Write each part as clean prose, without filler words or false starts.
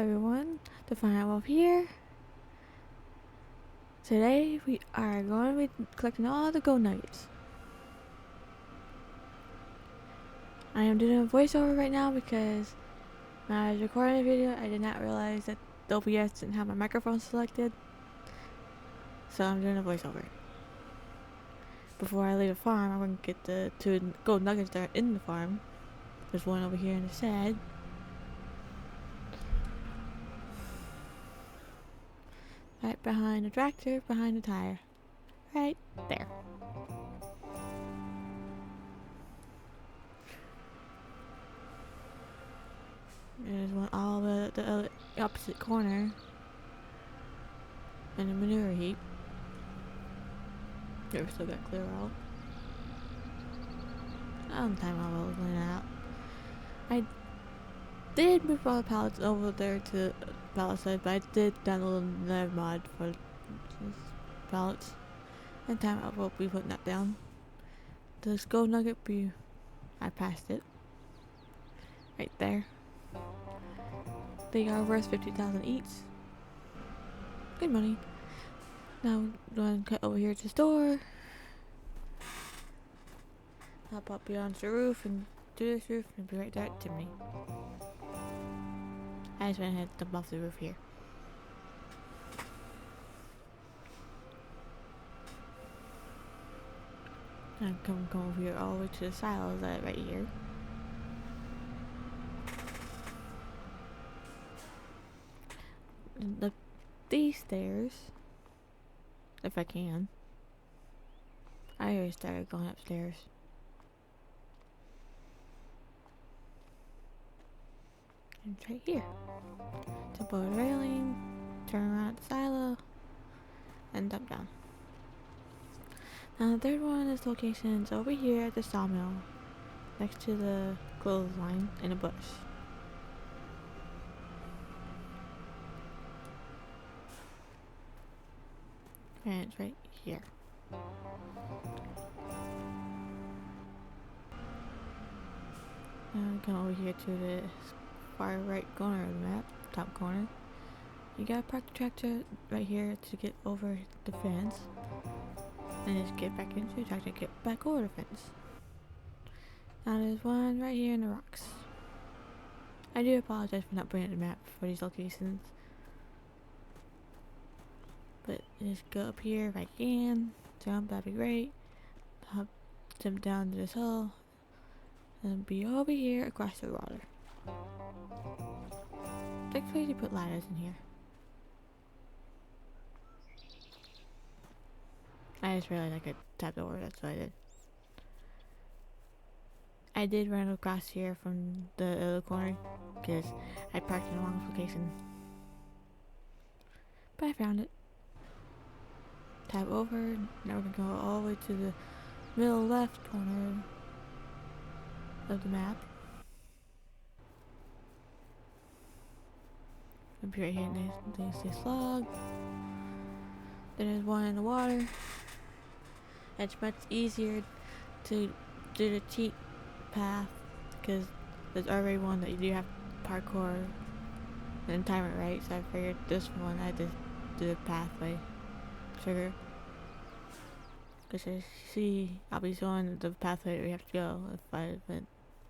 everyone to find out up here. Today we are going to be collecting all the gold nuggets. I am doing a voiceover right now because when I was recording the video I did not realize that the OBS didn't have my microphone selected. So I'm doing a voiceover. Before I leave the farm, I'm going to get the 2 gold nuggets that are in the farm. There's one over here in the shed. Right behind the tractor, behind the tire. Right there. There's one all the opposite corner. And a manure heap. Never still got clear out. Time I will clean it out. I did move all the pallets over there to the pallet side, but I did download another mod for pallets. And time I will be putting that down. This gold nugget I passed it. Right there. They are worth 50,000 each. Good money. Now I'm going to cut over here to the store. I'll pop beyond the roof and do this roof and be right there at the chimney. I just went ahead and dump off the roof here. I'm come over here all the way to the silos right here. And up these stairs, if I can. I already started going upstairs. And it's right here. Jump over the railing, turn around at the silo, and dump down. Now the third one is locations over here at the sawmill, next to the clothesline in a bush. And it's right here. Now come over here to the far right corner of the map, top corner. You gotta park the tractor right here to get over the fence. And just get back into the tractor and get back over the fence. Now there's one right here in the rocks. I do apologize for not bringing the map for these locations. But just go up here if I can. Jump, that'd be great. Jump down to this hole. And be over here across the water. Thankfully they put ladders in here. I just realized I could tap over, that's what I did. I did run across here from the other corner because I parked in the wrong location. But I found it. Tap over, now we're gonna go all the way to the middle left corner of the map. I'll be right here next to this log. Then there's one in the water. It's much easier to do the cheat path because there's already one that you do have parkour and time it right, so I figured this one I just do the pathway trigger. Because you see, I'll be showing the pathway that we have to go if I went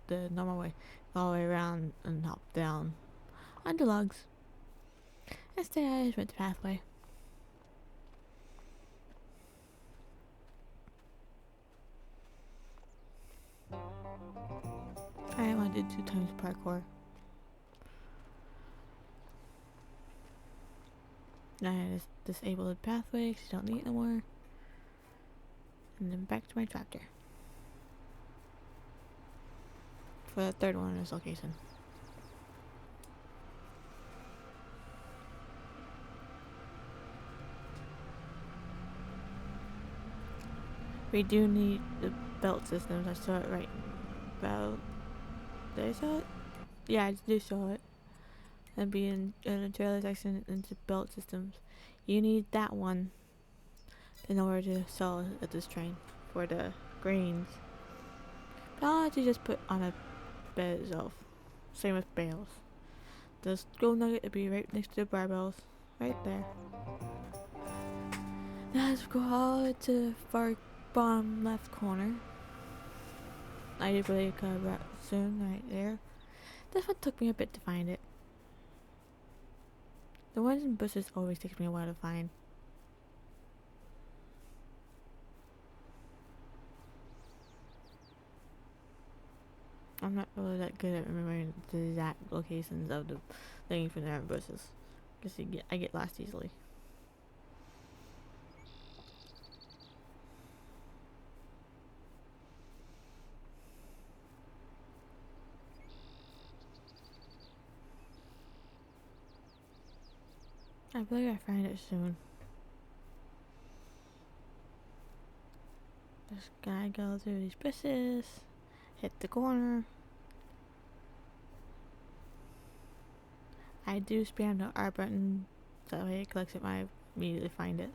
the normal way, all the way around and hop down onto logs. Instead, I just went the pathway. I want to do 2 times parkour. Now I just disable the pathway because you don't need it no more. And then back to my tractor. For the third one in this location. We do need the belt systems. I saw it right about. Did I show it? Yeah, I do show it. And be in the trailer section into belt systems. You need that one in order to sell it at this train for the grains. But I'll let you just put on a bed itself. Same with bales. This gold nugget would be right next to the barbells. Right there. Now let's go all the way to the far bottom left corner. I do believe it could soon, right there. This one took me a bit to find it. The ones in bushes always takes me a while to find. I'm not really that good at remembering the exact locations of the things from the bushes. Because I get lost easily. I believe I find it soon. This guy goes through these bushes, hit the corner. I do spam the R button so that way it collects it when I immediately find it.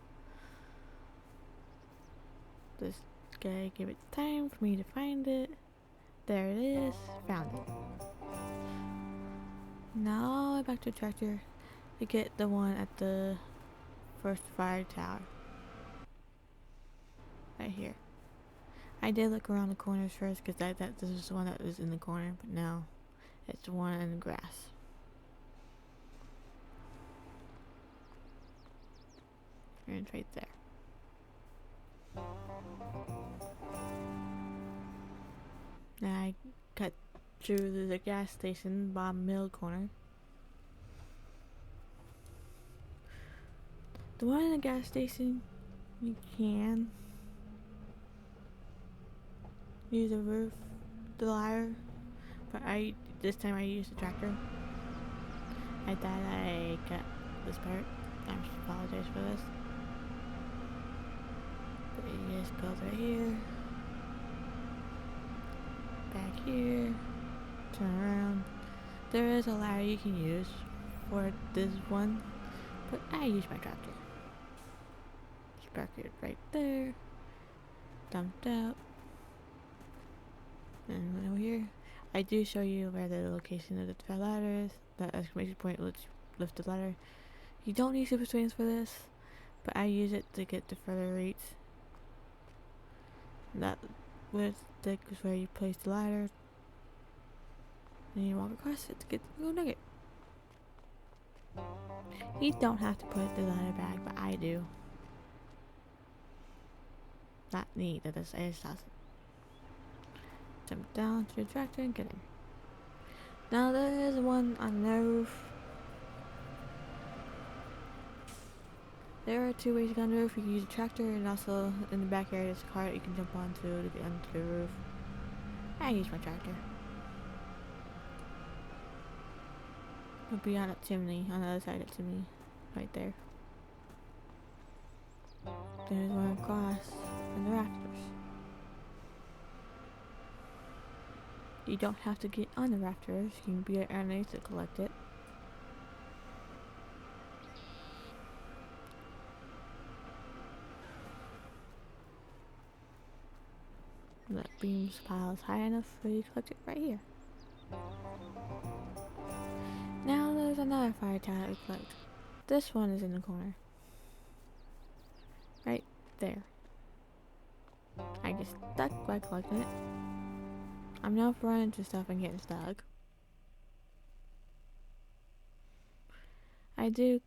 This guy gave it time for me to find it. There it is, found it. Now back to the tractor to get the one at the first fire tower. Right here. I did look around the corners first because I thought this was the one that was in the corner, but no, it's the one in the grass. And it's right there. Now I cut through the gas station, bottom middle corner. The one in the gas station, you can use the roof, the ladder, but this time I used the tractor. I thought I cut this part. I apologize for this. But it just goes right here, back here, turn around. There is a ladder you can use for this one, but I use my tractor. Park it right there, dumped out, and over here, I do show you where the location of the ladder is. That exclamation point lets you lift the ladder. You don't need super swings for this, but I use it to get to further reach. That with stick is where you place the ladder, and you walk across it to get the gold nugget. You don't have to put the ladder back, but I do. Not neat, that is, I just toss it. Jump down to the tractor and get in. Now there is one on the roof. There are two ways to get on the roof. You can use a tractor, and also in the back area there's a car that you can jump onto to get onto the roof. I use my tractor. It'll be on that chimney, on the other side of the chimney, right there. There's one across in the rafters. You don't have to get on the rafters, you can be underneath to collect it. That beam's pile is high enough for you to collect it right here. Now there's another fire tower to collect. This one is in the corner. Right there. I get stuck by collecting it. I'm now running into stuff and getting stuck. I do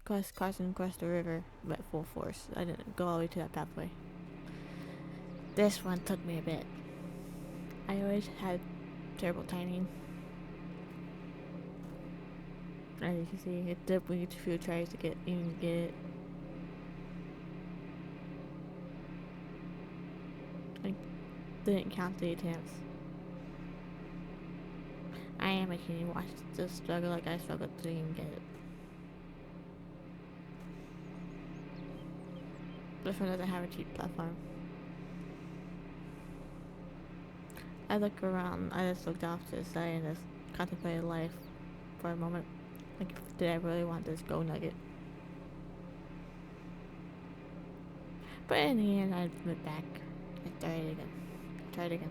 crossing across the river but full force. I didn't go all the way to that pathway. This one took me a bit. I always had terrible timing. As you can see, it did when you get a few tries to get it. I didn't count the attempts. I am making you watch the struggle like I struggled to even get it. This one doesn't have a cheap platform. I look around, I just looked off to the side and just contemplated life for a moment. Like, did I really want this gold nugget? But in the end, I went back. I tried again.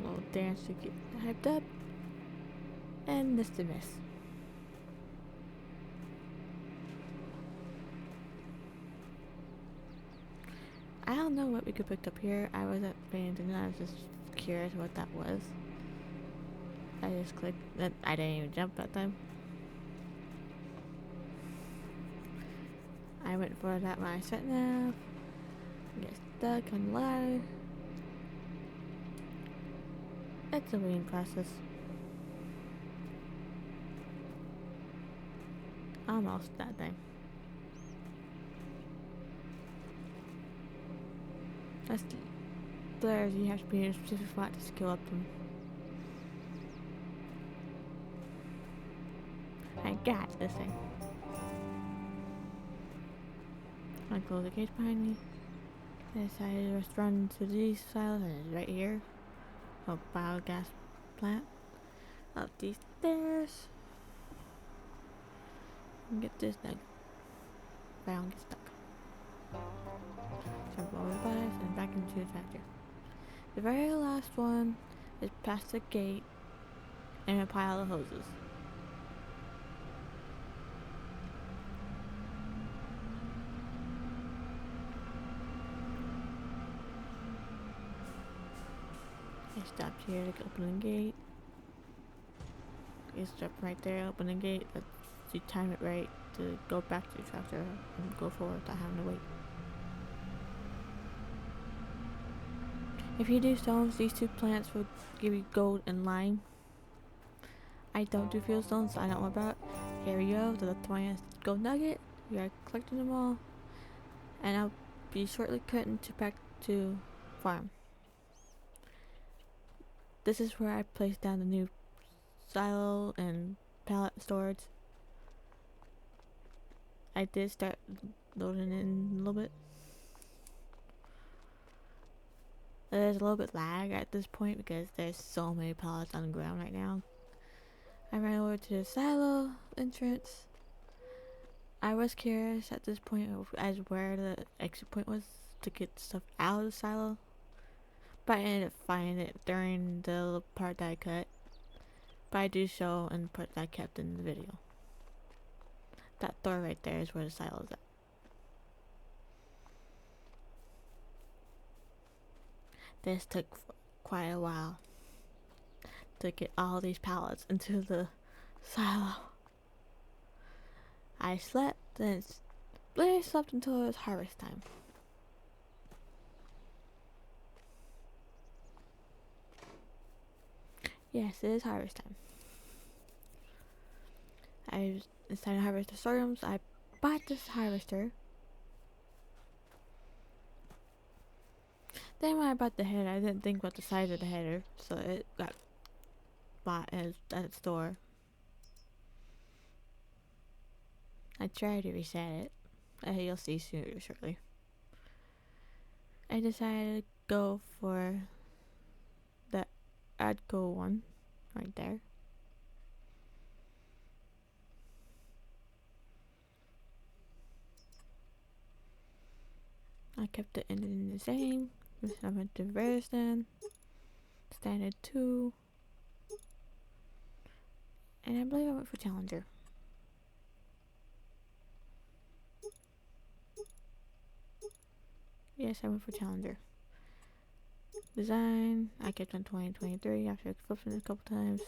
Load. dance to get hyped up, and this to miss. I don't know what we could pick up here. I wasn't paying attention. I was just curious what that was. I just clicked. I didn't even jump that time. I went for that when I sat nav. Get stuck on the ladder. It's a waiting process. Almost that thing. That's stairs. You have to be in a specific spot to skill up them. I got this thing. I close the cage behind me. I decided to just run to these silos, and it's right here. A biogas plant. Up these stairs. And get this thing. If I don't get stuck. Jump over the bikes and back into the tractor. The very last one is past the gate and a pile of hoses. I stopped here to open the gate. You stop right there, open the gate. You time it right to go back to the tractor and go forward without having to wait. If you do stones, these two plants will give you gold and lime. I don't do field stones, so I don't know about. Here we go, the 20th gold nugget. We are collecting them all. And I'll be shortly cutting back to farm. This is where I place down the new silo and pallet storage. I did start loading in a little bit. There's a little bit lag at this point because there's so many pallets on the ground right now. I ran over to the silo entrance. I was curious at this point as where the exit point was to get stuff out of the silo, but I ended up finding it during the part that I cut. But I do show in the part that I kept in the video. That door right there is where the silo is at. This took quite a while to get all these pallets into the silo. I slept and literally slept until it was harvest time. Yes, it is harvest time. It's time to harvest the sorghums. I bought this harvester. Then when I bought the header, I didn't think about the size of the header, so it got bought at the store. I tried to reset it. You'll see shortly. I decided to go for the Adco one right there. I kept the ending the same. I went to Veristan, Standard 2, and I believe I went for Challenger. Yes, I went for Challenger. Design, I kept on 2023 after flipping it a couple times.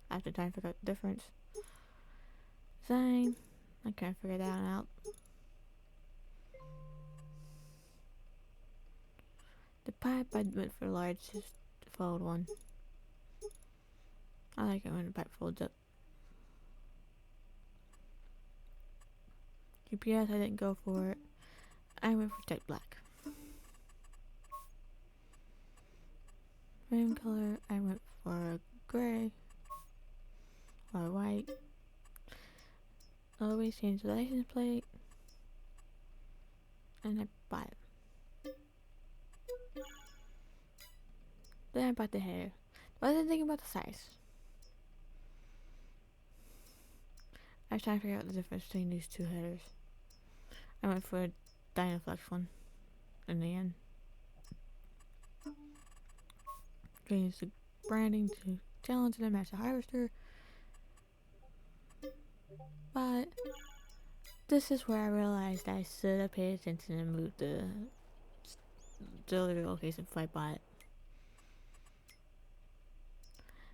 After trying to figure out the difference. Design, I can't figure that one out. The pipe, I went for large fold one. I like it when the pipe folds up. GPS, I didn't go for it. I went for jet black. Frame color, I went for gray or white. Always change the license plate, and I bought it. Then I bought the header. I wasn't thinking about the size. I was trying to figure out the difference between these two headers. I went for a Dynaflex one in the end. Changed the branding to challenge them as a harvester, but this is where I realized I should have paid attention and moved the delivery location before I bought it.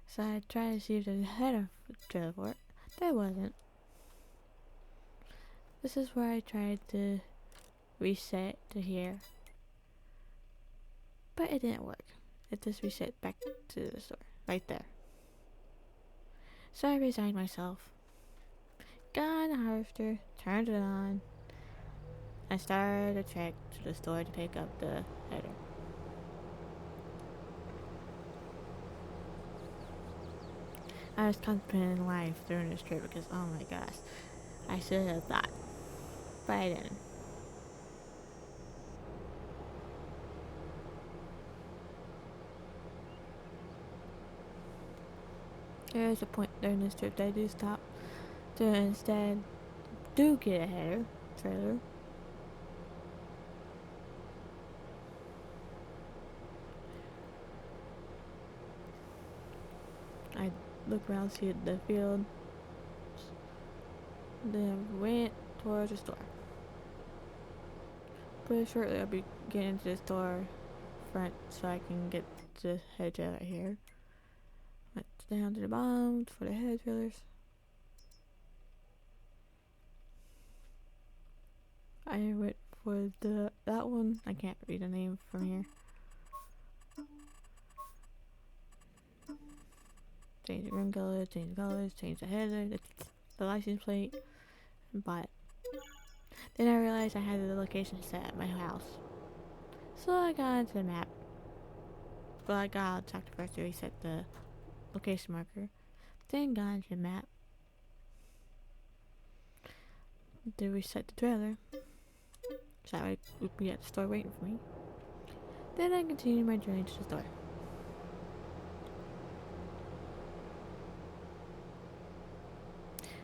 So I tried to see if there's a header trailer for it. There wasn't. This is where I tried to reset to here, but it didn't work. It just reset back to the store, right there. So I resigned myself, got on the harvester, turned it on, and started a trek to the store to pick up the header. I was contemplating life during this trip because, oh my gosh, I should have thought, but I didn't. There is a point during this trip that I do stop to instead do get a header trailer. I look around, see the field, then went towards the store. Pretty shortly I'll be getting to the store front so I can get the head trailer here. Went down to the bottom for the head trailers. I went for that one. I can't read the name from here. Change the rim color, change the colors, change the header, the license plate, and buy it. Then I realized I had the location set at my house. So I got into the map. Well, I got out to first to reset the location marker. Then got into the map to reset the trailer. So that way it would be at the store waiting for me. Then I continued my journey to the store.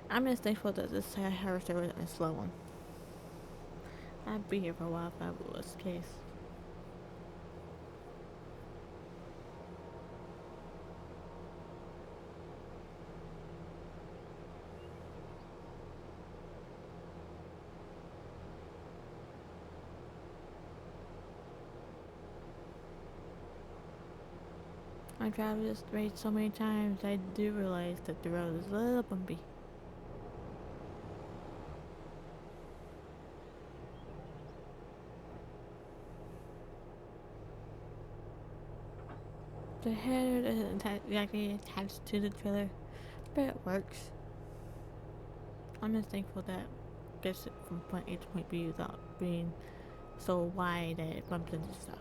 I'm just thankful that this harvester wasn't a slow one. I'd be here for a while if that was the case. I traveled this road so many times, I do realize that the road is a little bumpy. The header isn't exactly attached to the trailer, but it works. I'm just thankful that it gets it from point A to point B without being so wide that it bumps into stuff.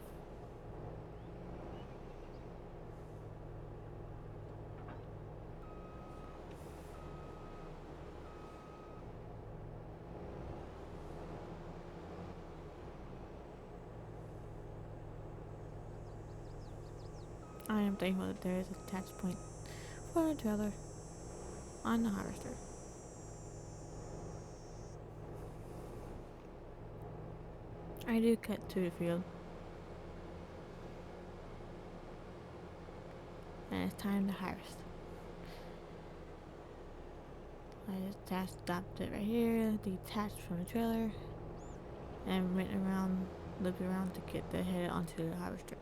I am thankful that there is a attach point for the trailer on the harvester. I do cut to the field. And it's time to harvest. I just stopped it right here, detached from the trailer, and went around, looped around to get the head onto the harvester.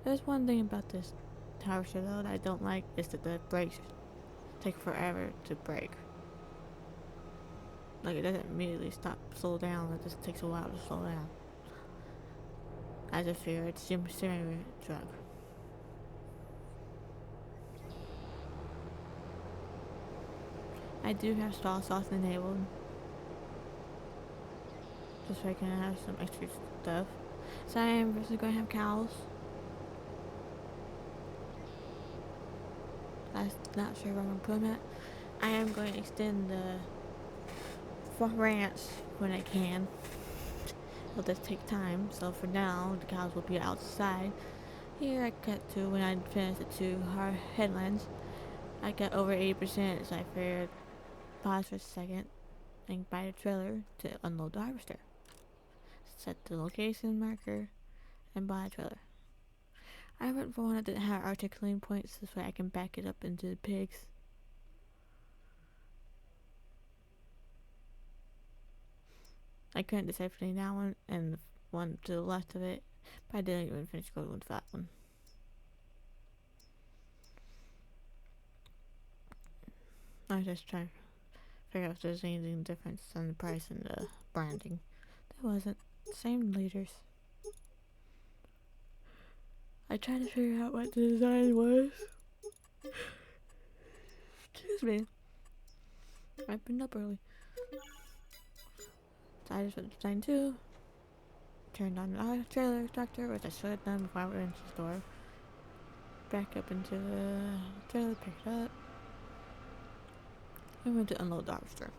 There's one thing about this harvester though that I don't like is that the brakes take forever to brake. Like it doesn't immediately slow down, it just takes a while to slow down. As if you're a semi truck. I do have stall sauce enabled. Just so I can have some extra stuff. So I am just going to have cows. I'm not sure where I'm going to put them at. I am going to extend the ranch when I can. It'll just take time. So for now, the cows will be outside. Here I cut to when I finished the two headlands. I got over 80%, so I figured pause for a second and buy the trailer to unload the harvester. Set the location marker and buy a trailer. I went for one that didn't have articulating points, this way I can back it up into the pigs. I couldn't decide between that one and the one to the left of it, but I didn't even finish going with that one. I was just trying to figure out if there's anything different on the price and the branding. There wasn't. Same leaders. I tried to figure out what the design was. Excuse me. I've been up early. So I just went to design 2. Turned on the trailer tractor, which I should have done before I went into the store. Back up into the trailer, pick it up. And went to unload the harvester.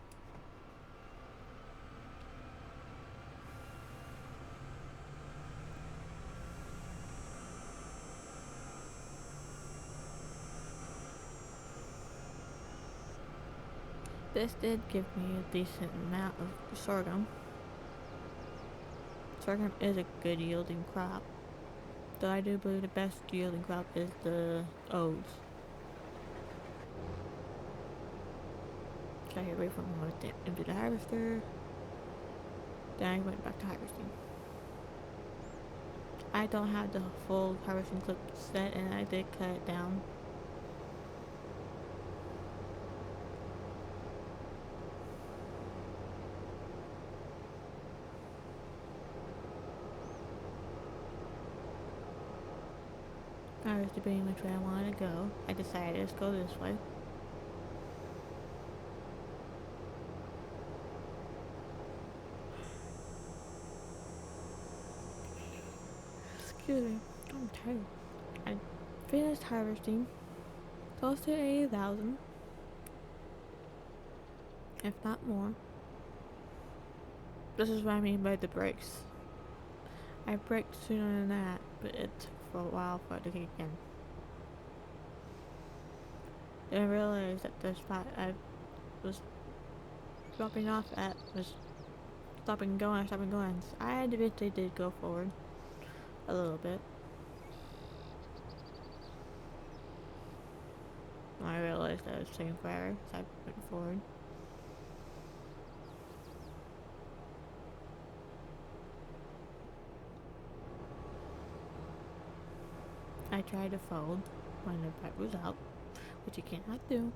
This did give me a decent amount of sorghum. Sorghum is a good yielding crop, though I do believe the best yielding crop is the oats. Got here right from into the harvester. Then I went back to harvesting. I don't have the full harvesting clip set, and I did cut it down. I was debating which way I wanted to go. I decided let's go this way. Excuse me, I'm tired. I finished harvesting close to 80,000, if not more. This is what I mean by the brakes. I braked sooner than that, but it took for a while for it to kick in. Then I realized that the spot I was dropping off at was stopping going. So I eventually did go forward a little bit. I realized I was taking forever, so I went forward. I tried to fold when the pipe was out, which you cannot do.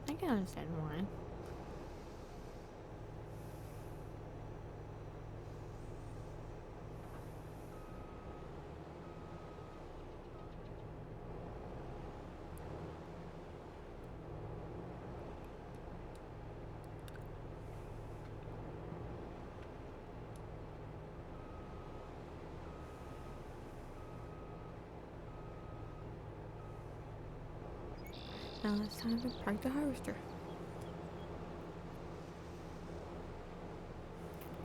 I can understand why. Now it's time to park the harvester.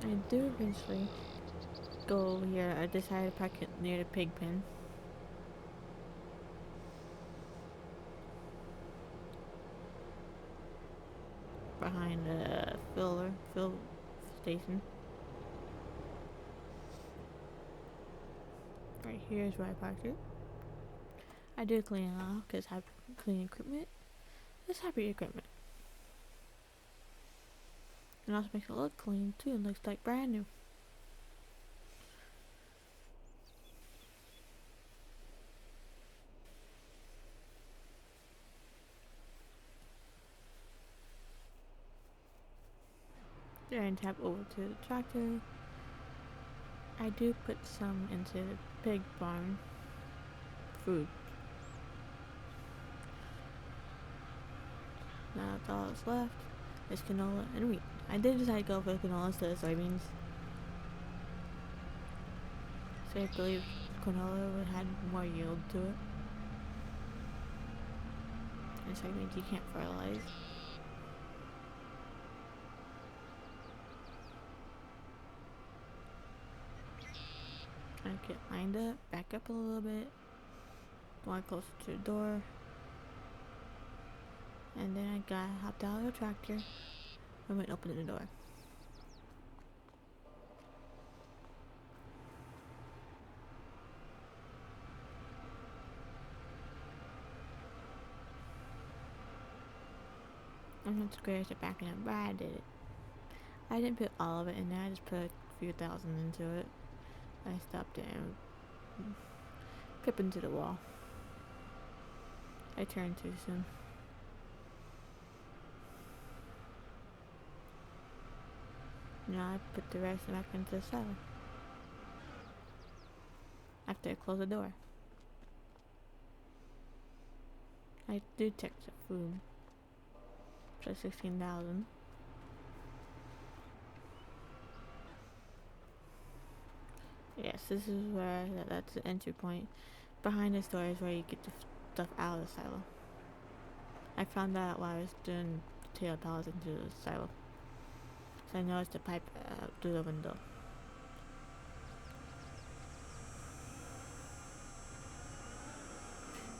I do eventually go here. I decided to park it near the pig pen. Behind the fill station. Right here is where I parked it. I do clean it off because I have clean equipment. It's happy equipment. It also makes it look clean too. It looks like brand new. Then tap over to the tractor. I do put some into the pig barn food. Now that's all that's left is canola and wheat. I did decide to go for canola instead of soybeans. So I believe canola would have more yield to it. And soybeans you can't fertilize. I get lined up, back up a little bit, one closer to the door, and then I hopped out of the tractor and went open the door. squares to back it up, but I did it. I didn't put all of it in there, I just put a few thousand into it. I stopped it and pip into the wall. I turned too soon. Now I put the rest back into the cellar. After I close the door. I do check the food. So 16,000. Yes, this is where that's the entry point. Behind this door is where you get the stuff out of the silo. I found that out while I was doing the tail pallets into the silo. So I noticed the pipe through the window.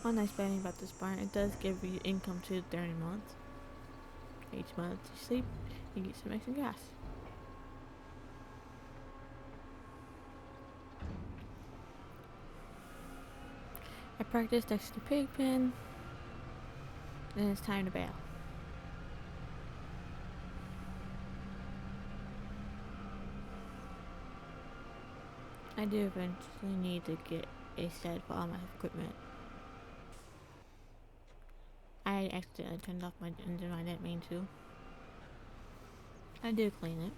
One nice thing about this barn, it does give you income to 30 months. Each month you sleep, you get some extra gas. I practiced next to the pig pen, and it's time to bail. I do eventually need to get a shed for all my equipment. I accidentally turned off my engine when I didn't mean to. I do clean it.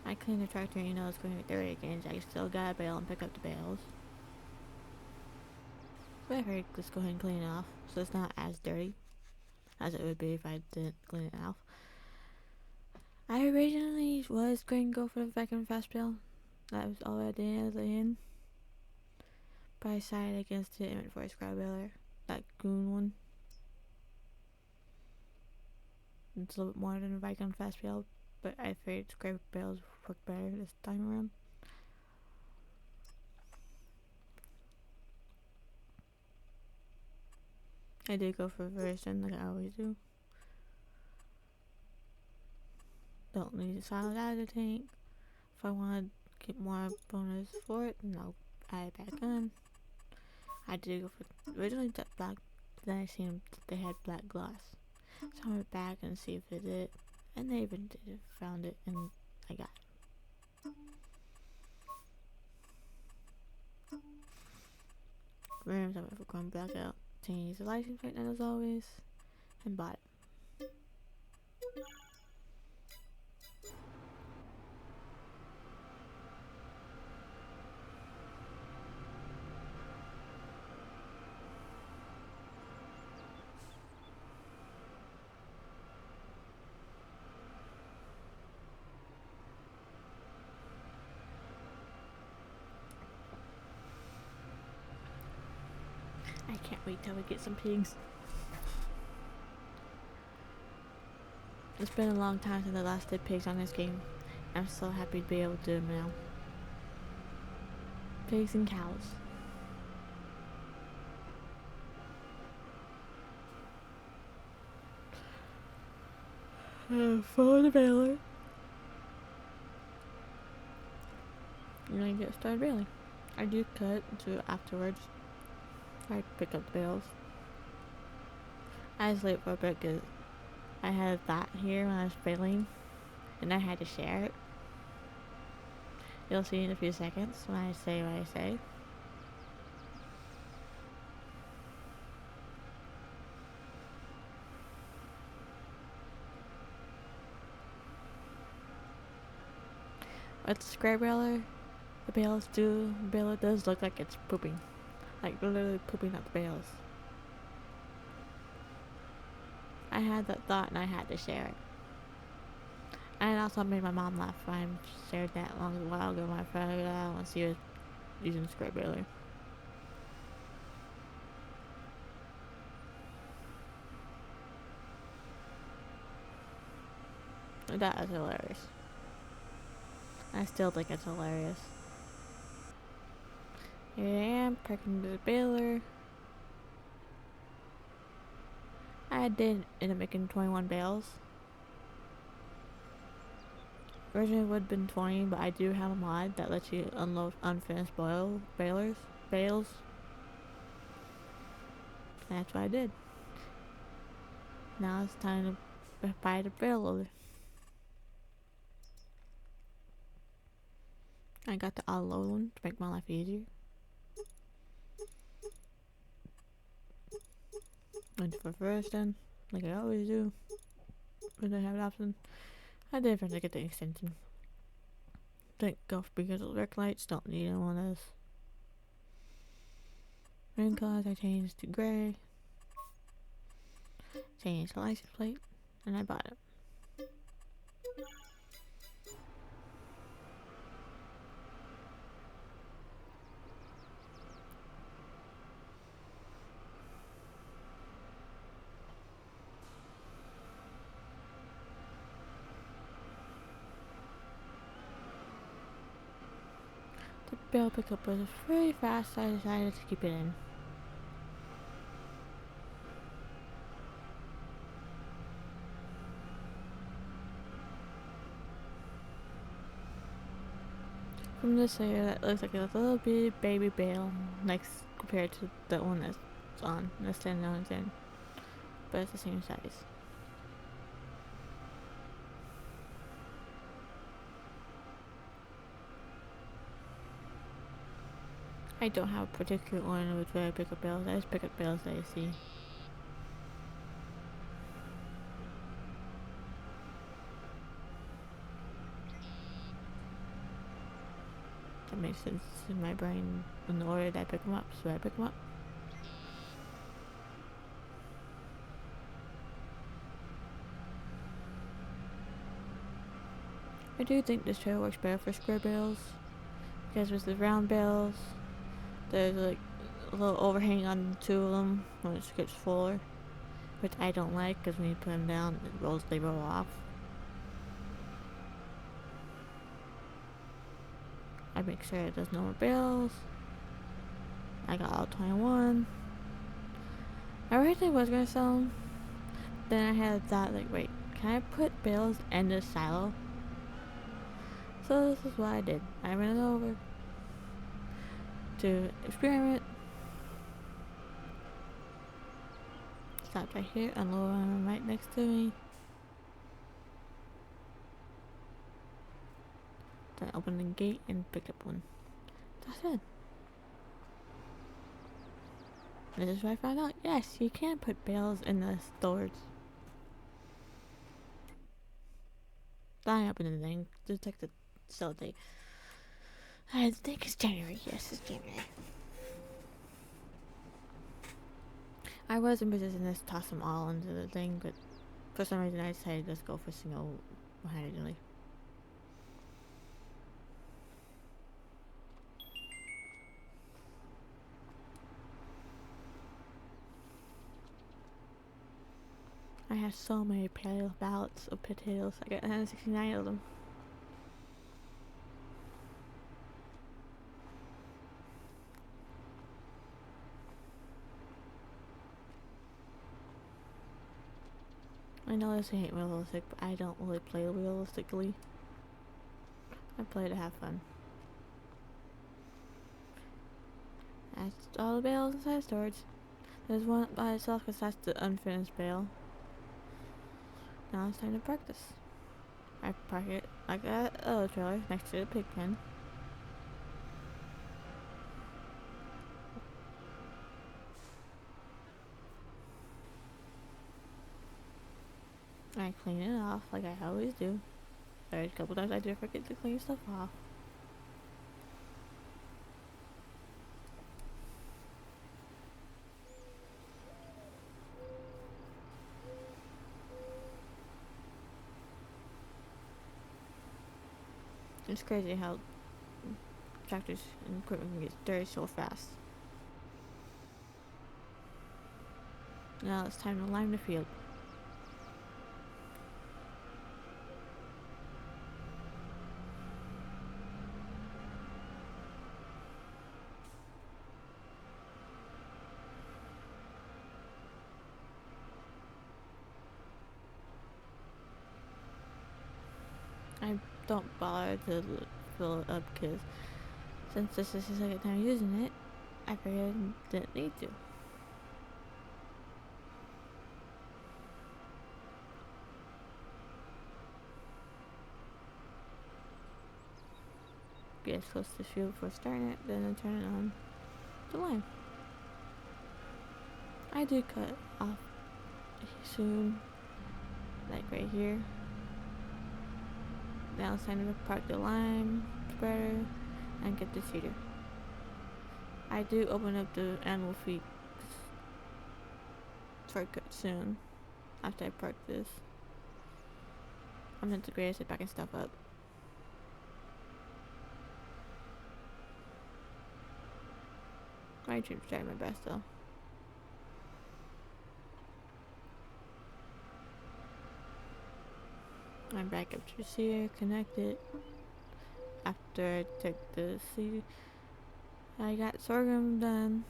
I clean the tractor, you know it's going to get dirty again, so I still gotta bail and pick up the bales. But I figured let's go ahead and clean it off, so it's not as dirty as it would be if I didn't clean it off. I originally was going to go for the vacuum fast bail. That was all I did at the end. But I decided against it and went for a scrub baler. That goon one. It's a little bit more than a vacuum fast bail, but I figured scrub bales work better this time around. I did go for a version like I always do. Don't leave the solid out of the tank. If I want to get more bonus for it, then I'll add it back on. I did go for originally that black, then I seen they had black glass. So I went back and see if it did, and they even did it, found it, and I got it. Rims, I went for chrome blackout. Changed the license plate as always, and bought it. I can't wait till we get some pigs. It's been a long time since I last did pigs on this game. I'm so happy to be able to do them now. Pigs and cows. For the baler. And I get started bailing. I do cut to afterwards. I pick up the bales. I was late for a bit because I had that here when I was bailing, and I had to share it. You'll see in a few seconds when I say what I say. With the square baler, the baler does look like it's pooping. Like literally pooping out the bales. I had that thought and I had to share it. And it also made my mom laugh when I shared that a while ago when I found out when she was using the square baler. That was hilarious. I still think it's hilarious. Here I am, parking the baler. I did end up making 21 bales. Originally it would have been 20, but I do have a mod that lets you unload unfinished bales. And that's what I did. Now it's time to buy the barrel loader. I got the auto load one to make my life easier. Went for first then, like I always do. When I have an option. I did eventually get the extension. Didn't go because of work lights, don't need one of those. Ring colors I changed to grey. Changed the license plate, and I bought it. The barrel pickup was pretty fast, so I decided to keep it in. From this area, that looks like a little bit baby bale, next compared to the one that's on, that's 10 on 10, but it's the same size. I don't have a particular one with where I pick up bales. I just pick up bales that I see. That makes sense in my brain in the order that I pick them up, so I pick them up. I do think this trail works better for square bales, because with the round bales, there's like a little overhang on two of them when it gets fuller, which I don't like because when you put them down, they roll off. I make sure there's no more bales. I got all 21. I originally was gonna sell them, then I had a thought like, wait, can I put bales in this silo? So this is what I did. I ran it over to experiment. Stopped right here, unloaded one right next to me. Then opened the gate and picked up one. That's it. This is where I found out, yes, you can put bales in the storage. I opened the thing, detect the sell date. I think it's January, yes, it's January. I was in position to toss them all into the thing, but for some reason I decided to just go for single handedly. I have so many pallets of potatoes. I got 169 of them. I know this ain't realistic, but I don't really play realistically. I play to have fun. That's all the bales inside storage. There's one by itself because that's the unfinished bale. Now it's time to park this. I park it like that other trailer next to the pig pen. I clean it off like I always do. There's a couple times I do forget to clean stuff off. It's crazy how tractors and equipment get dirty so fast. Now it's time to lime the field. I don't bother to fill it up because since this is the second time using it, I figured I didn't need to. get as close to the fuel before starting it, then I turn it on the line. I do cut off soon, like right here. Now it's time to park the lime spreader and get the seeder. I do open up the animal feed shortcut soon after I park this. I'm into greatest at backing stuff up. My dream's trying my best though. I'm back up to the seeder, connected. After I took the seed, I got sorghum done.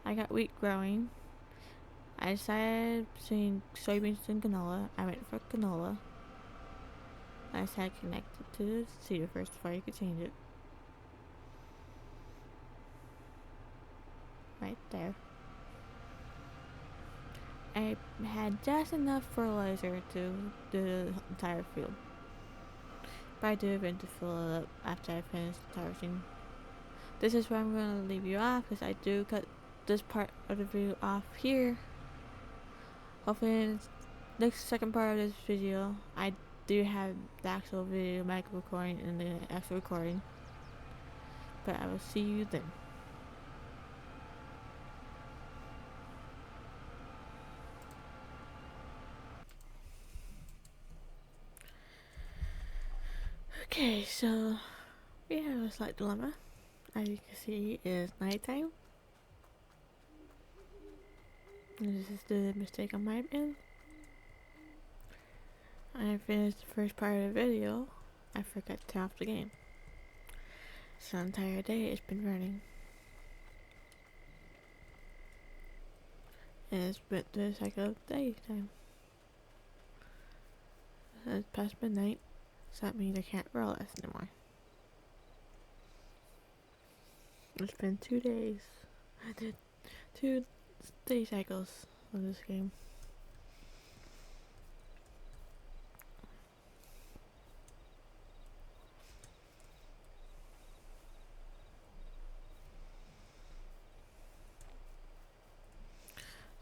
I got wheat growing. I decided between soybeans and canola. I went for canola. I decided to connect it to the seeder first before you could change it. Right there. I had just enough fertilizer to do the entire field. But I do eventually fill it up after I finish the harvesting. This is where I'm going to leave you off because I do cut this part of the video off here. Hopefully in the next second part of this video I do have the actual video mic recording and the actual recording. But I will see you then. Okay, so we have a slight dilemma. As you can see, it is nighttime. This is the mistake on my end. I finished the first part of the video. I forgot to turn off the game. So the entire day it's been running. And it's been the cycle of daytime. It's past midnight, so that means I can't relax anymore. It's been 2 days. I did 2 day cycles on this game.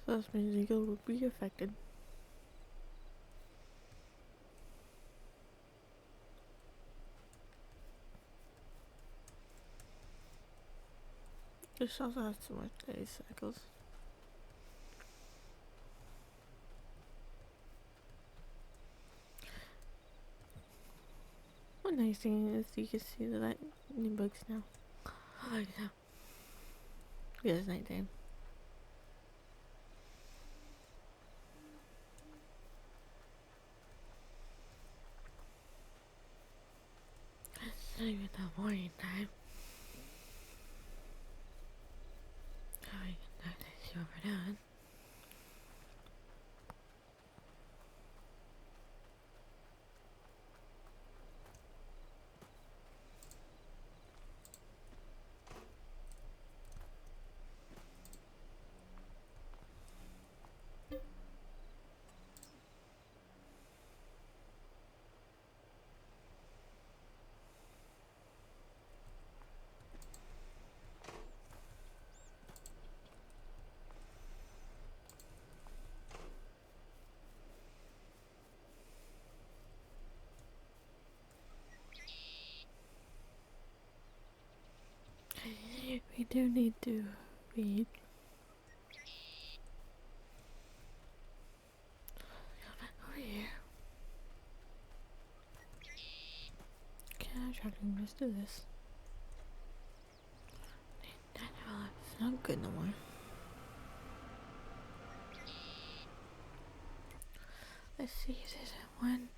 So this means Eagle will be affected. This also has too much day cycles. One nice thing is you can see the lightning bugs now. Oh yeah. Yeah, it's nighttime. It's not even the morning time. Oh, I can knock this overdone. We do need to read. Over here. Okay, I'm trying to just do this. It's not good no more. Let's see if there's one.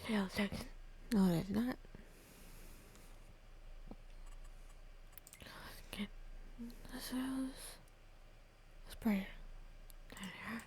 Sales tax. No, that's not. Let's get the sales sprayer. There.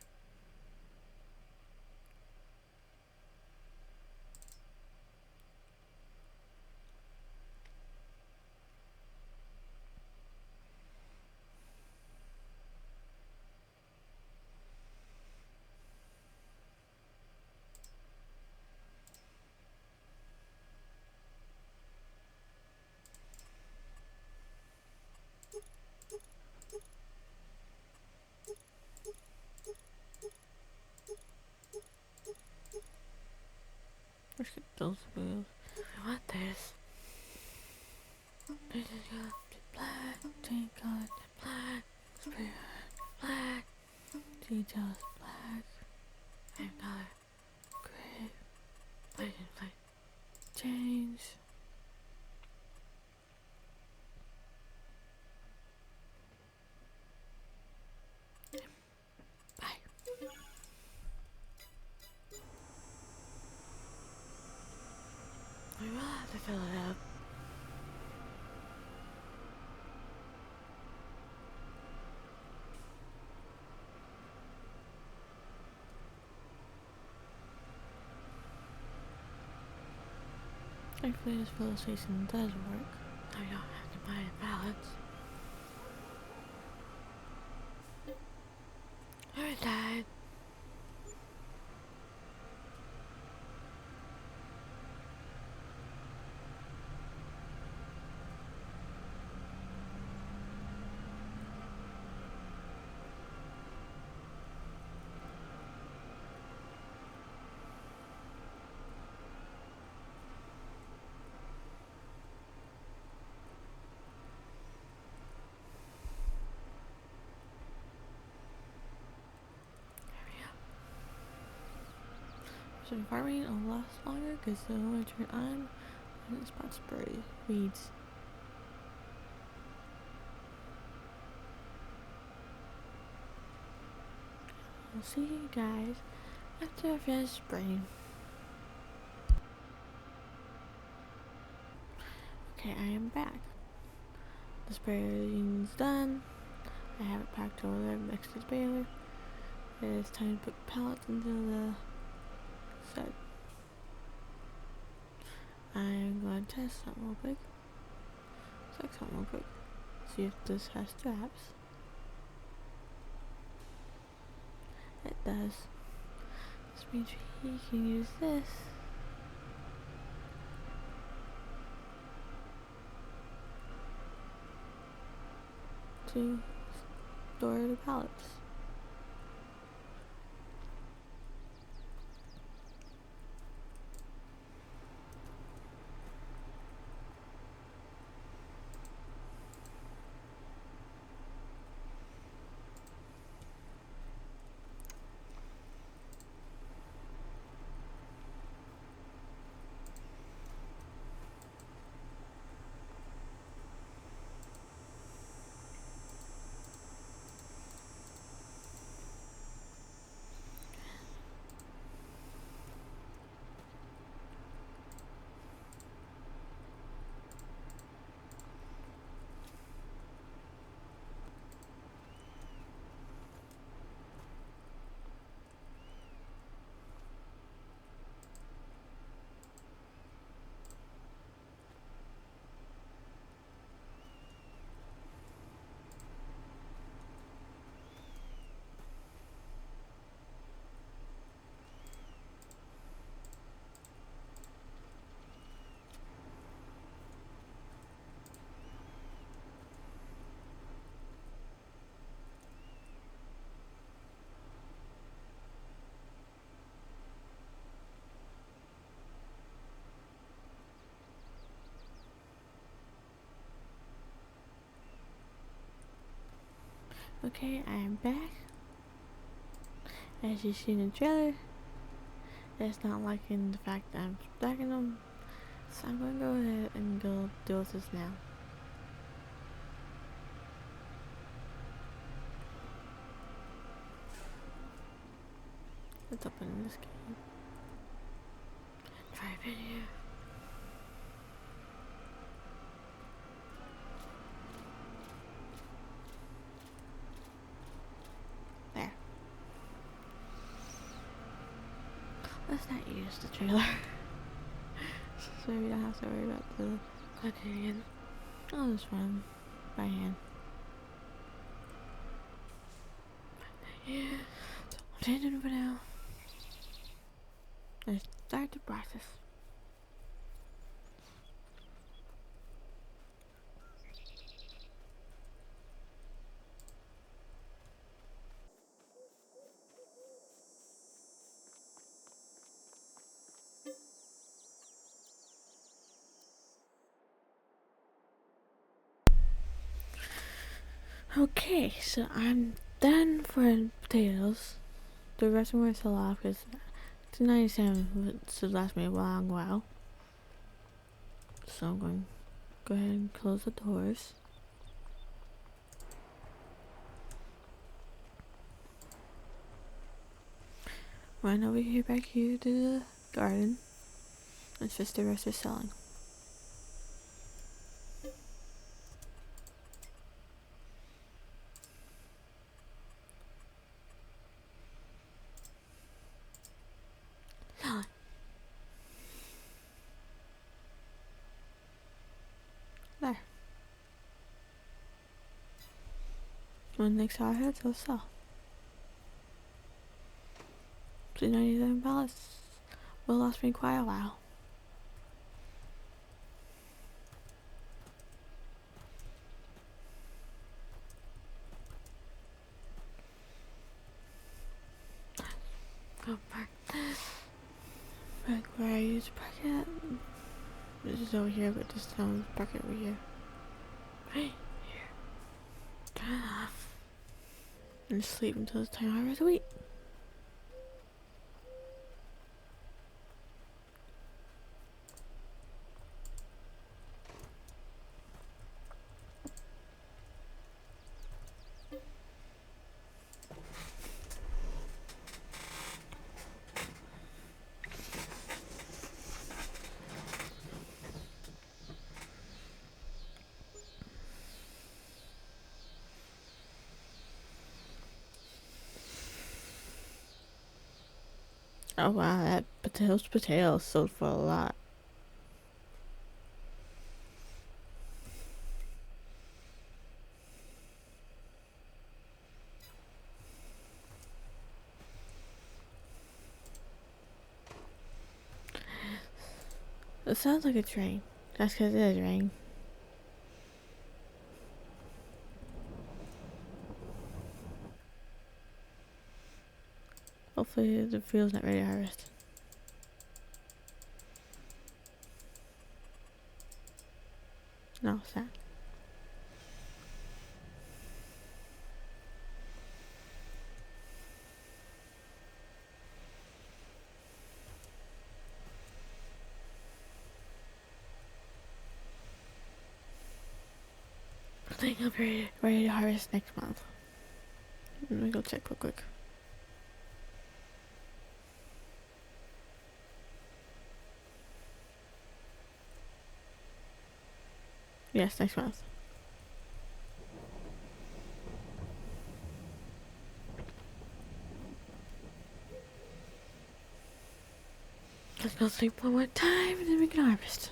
those wheels. I want this. This is got black, chain color, black, spray black, details black, and color gray, license plate change. Bye. I will have to fill it up. Hopefully this fill station does work. I don't have to buy the pallets. Or died. So farming will last longer because the only turn on when the spot spray weeds. I'll see you guys after I finish spraying. Okay, I am back. The spraying's done. I have it packed over there next to the baler. It is time to put pallets into the set. I'm going to test something real quick. Check something real quick. See if this has straps. It does. This means we can use this to store the pallets. Okay, I am back. As you see in the trailer, it's not liking the fact that I'm stacking them, so I'm going to go ahead and go deal with this now. Let's open this game. Try video. There. Let's not use the trailer. So we don't have to worry about the clicking again. I'll just run by hand. Yeah. So I'm changing it for now. Let's start the process. Okay, so I'm done for potatoes. The rest I'm going to sell off because 297 should last me a long while. So I'm going to go ahead and close the doors. Run over here, back here to the garden. It's just the rest are selling. Selling. There. When next hour hits, it'll sell. 297 pallets will last me quite a while. Go park this. Back where I used to park it. This is over here, but this time I'll park it over here. Right here. Turn it off. And sleep until it's time hours a week. Oh wow, that potatoes sold for a lot. It sounds like a train. That's because it is rain. Hopefully the field's not ready to harvest. No, it's not. I think I'll be ready to harvest next month. Let me go check real quick. Yes, next month. Let's go sleep one more time and then we can harvest.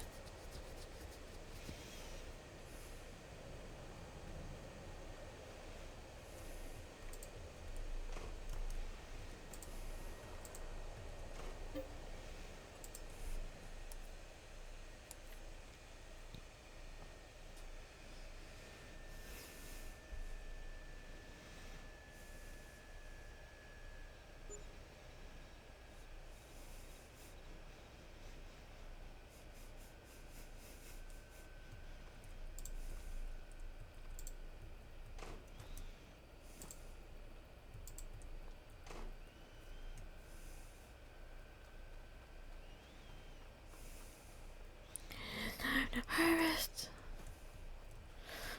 Harvest.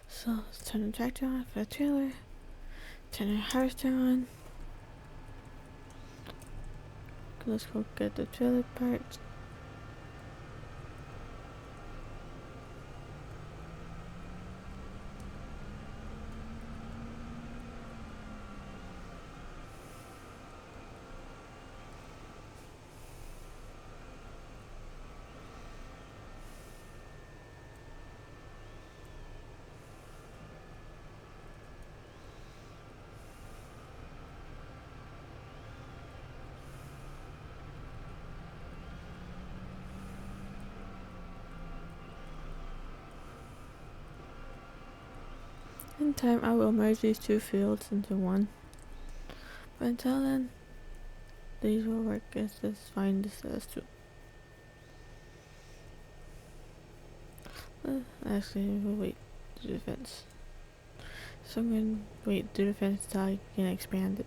So let's turn the tractor on for the trailer. Turn the harvester on. Let's go get the trailer parts. In time, I will merge these two fields into one. But until then, these will work as this fine as two. Actually, we'll wait to the fence. So I'm gonna wait, do the fence until I can expand it.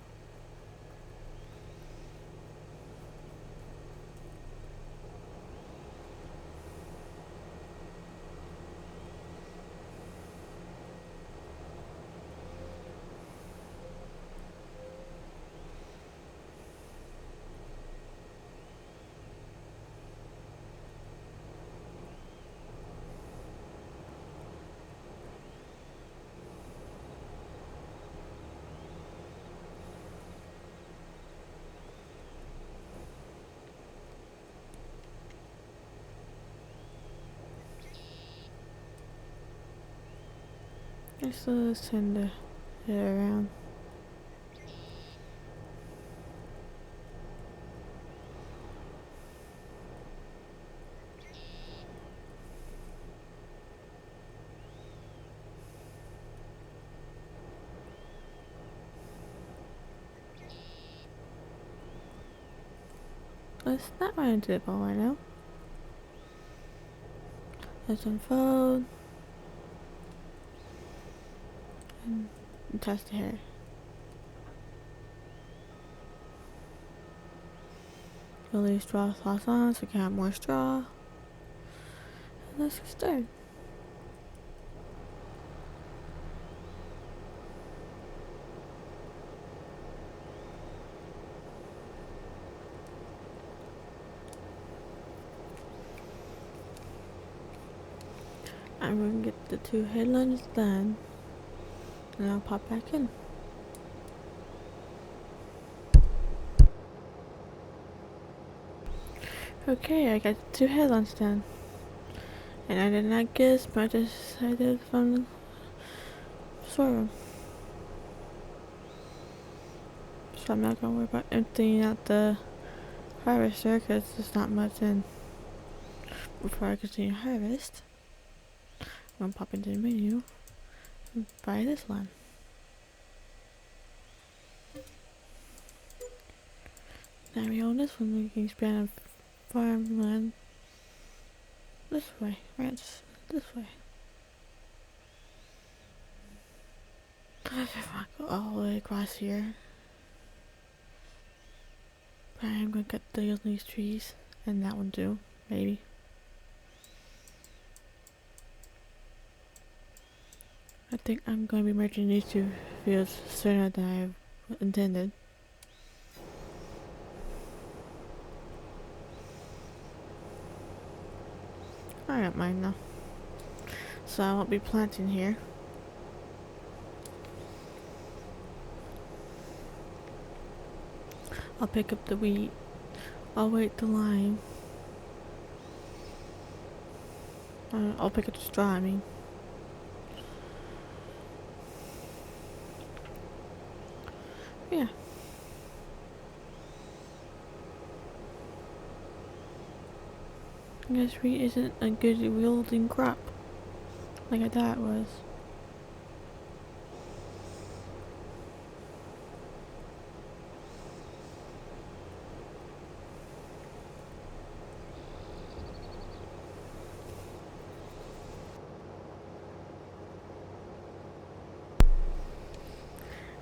Just send it around. Let's not run into the ball right now. Let's unfold and touch the hair. We'll leave straw sauce on so we can have more straw. And let's get started. I'm gonna get the 2 headlands done, and I'll pop back in. Okay, I got 2 headlands done, and I did not get as much as I did from the storeroom. So I'm not gonna worry about emptying out the harvester because there's not much in. Before I continue harvest, I'm gonna pop into the menu and buy this one. Now we own this one, we can expand farmland this way, ranch this way. If I go all the way across here, I'm gonna cut these trees and that one too, maybe. I think I'm going to be merging these 2 fields sooner than I've intended. I don't mind though. So I won't be planting here. I'll pick up the wheat. I'll wait the lime. I'll pick up the straw, I mean. Yeah. I guess wheat isn't a good yielding crop, like I thought it was.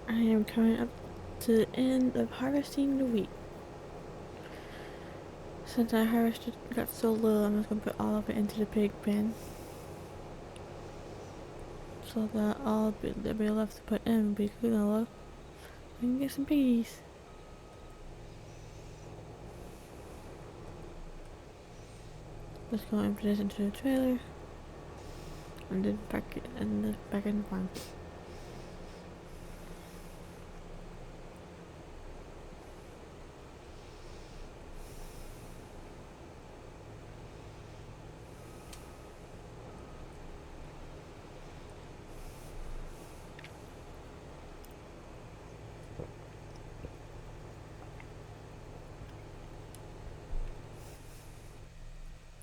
I am coming up to the end of harvesting the wheat. Since I got so little, I'm just gonna put all of it into the pig bin. So that all that'll be left to put in will be granola. I can get some piggies. Let's go and put this into the trailer. And then back in the farm.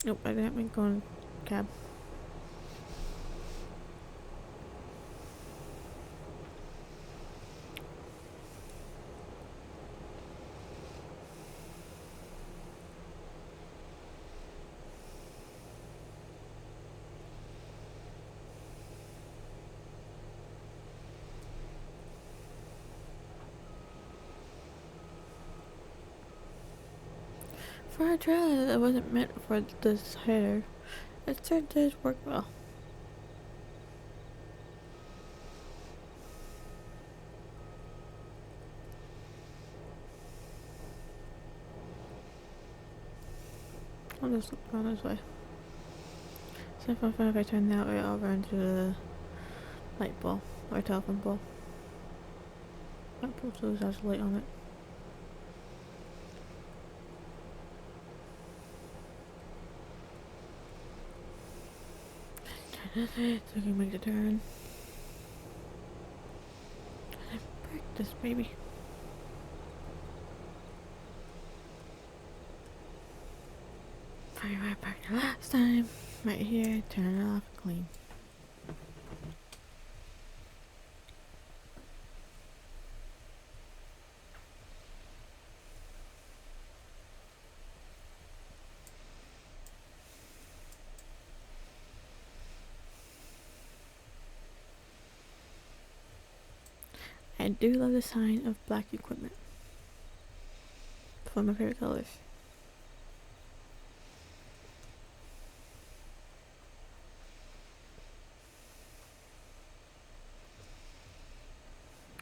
Nope, I didn't make going cab. For a trailer that wasn't meant for this header, it sure did work well. I'll just look around this way. So if I turn that way over into the light bulb or telephone pole. Light bulb still has light on it. So we can make the turn. And break this baby. Right back to last time. Right here, turn it off, clean. I do love the sign of black equipment. It's one of my favorite colors.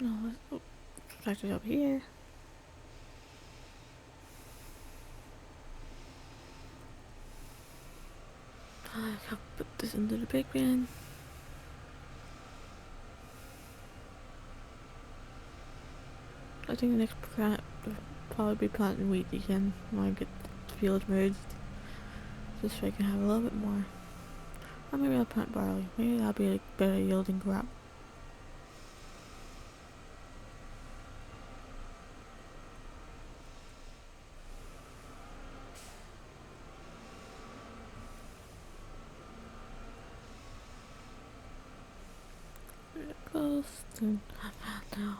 Oh, tractor's up here. I'll put this into the big bin. I think the next plant will probably be planting wheat again when I get the fields merged. Just so I can have a little bit more. Or maybe I'll plant barley. Maybe that'll be a better yielding crop. Close to now.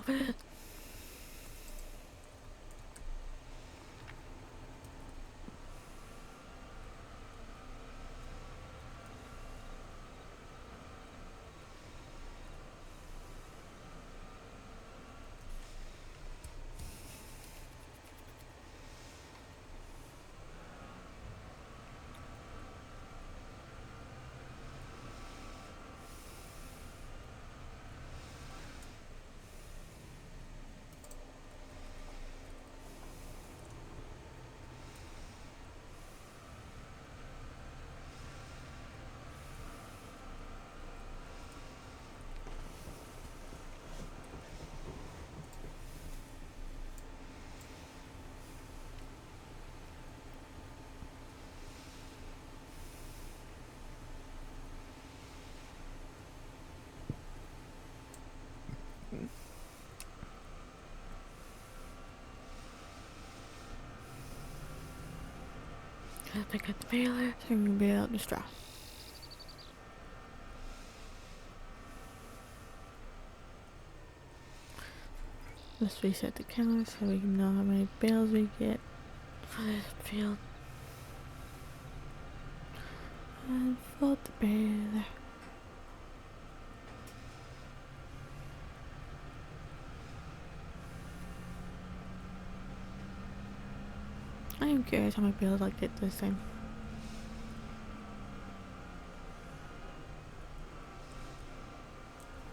I'll pick up the baler, so I'm gonna bale out the straw. Let's reset the counter so we can know how many bales we get for this field. And float the baler. I am curious how many bales I'll get this time.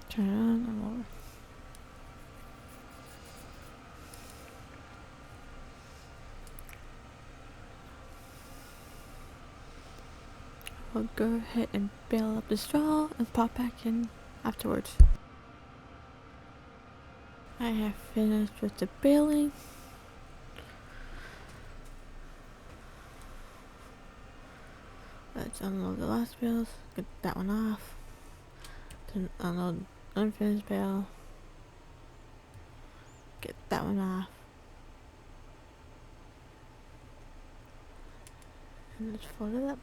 Turn it on and lower. I'll go ahead and bale up the straw and pop back in afterwards. I have finished with the baling. Let's unload the last bales, get that one off. Then unload unfinished bale. Get that one off. And let's fold it up.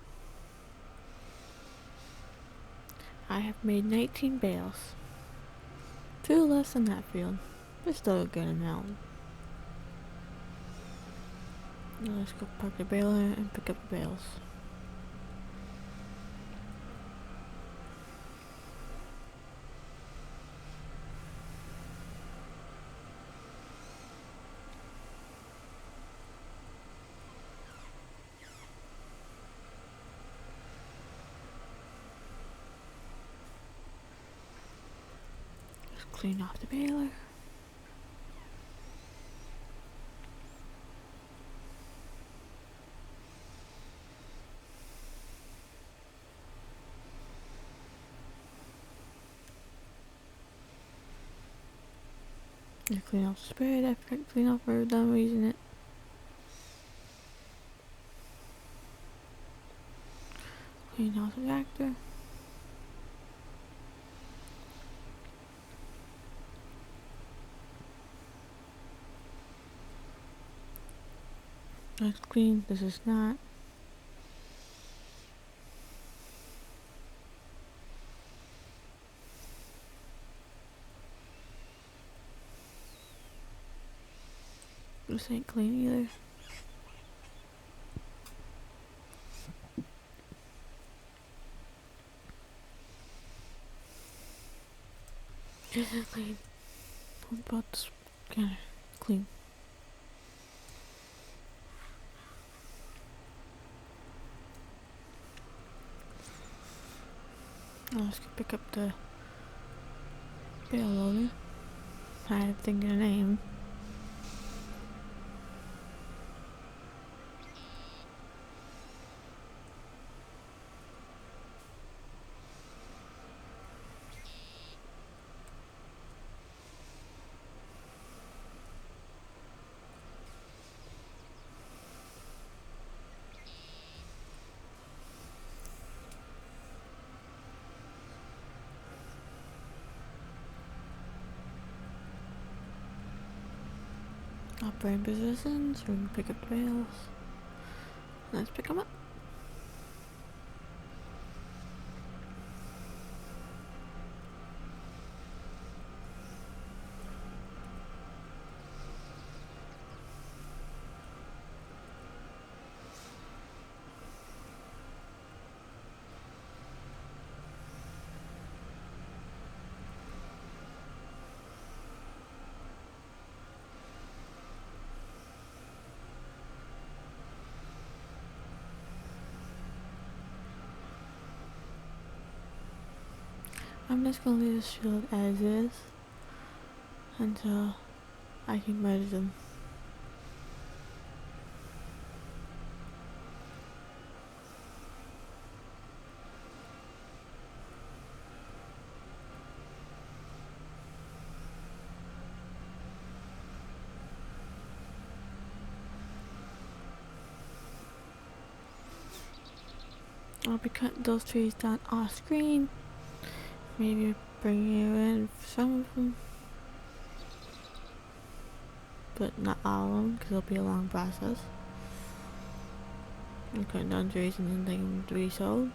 I have made 19 bales. 2 less than that field, but still a good amount. Now let's go park the baler and pick up the bales. clean off the baler. And clean off the spray. I forgot to clean off every time we're using it. Clean off the reactor. That's clean. This is not. This ain't clean either. This is clean. What about this scanner? Clean. Now let's go pick up the bale loader. I had to think of a name. Operating positions, we're gonna pick up the bales. Let's pick them up. I'm just gonna leave this field as is until I can measure them. I'll be cutting those trees down off screen. Maybe bring you in some of them, but not all of them, because it'll be a long process. I'm cutting down trees and then taking them to be sold.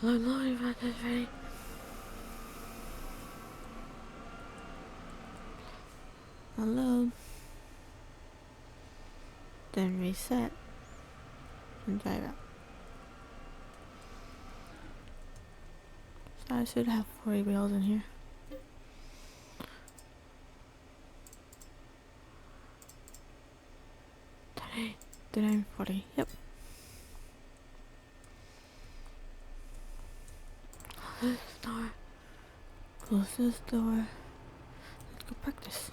Lord, if I get ready. Unload. Then reset. And drive out. So I should have 40 bales in here. Today, 40. Yep. Close this door. Close this door. Let's go practice.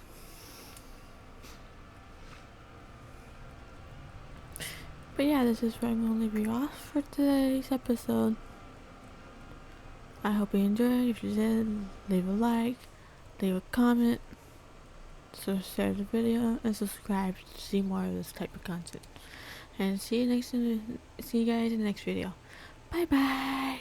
But yeah, this is where I'm gonna leave you off for today's episode. I hope you enjoyed. If you did, leave a like, leave a comment, so share the video, and subscribe to see more of this type of content. And see you guys in the next video. Bye bye.